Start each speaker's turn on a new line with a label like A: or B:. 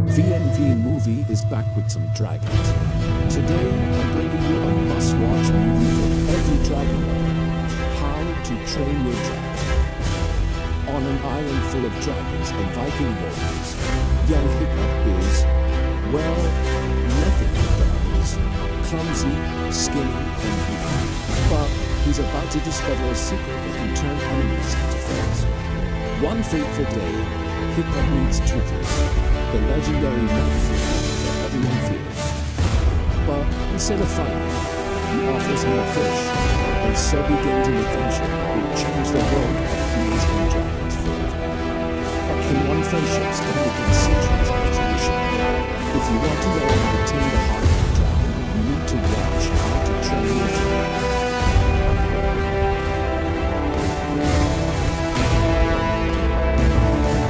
A: VNV movie is back with some dragons. Today, I'm bringing you a must-watch movie for every dragon lover. How to Train Your Dragon. On an island full of dragons and Viking warriors, young Hiccup is, well, nothing but is clumsy, skinny, and weak. But he's about to discover a secret that can turn enemies into friends. One fateful day, Hiccup meets Toothless, the legendary monster that everyone fears. But instead of fighting, he offers him a fish, and so begins an adventure that will change the world of humans and dragons forever. But can one friendship stand against centuries of tradition? If you want to know how to tame the heart of a dragon, you need to watch How to Train Your Dragon.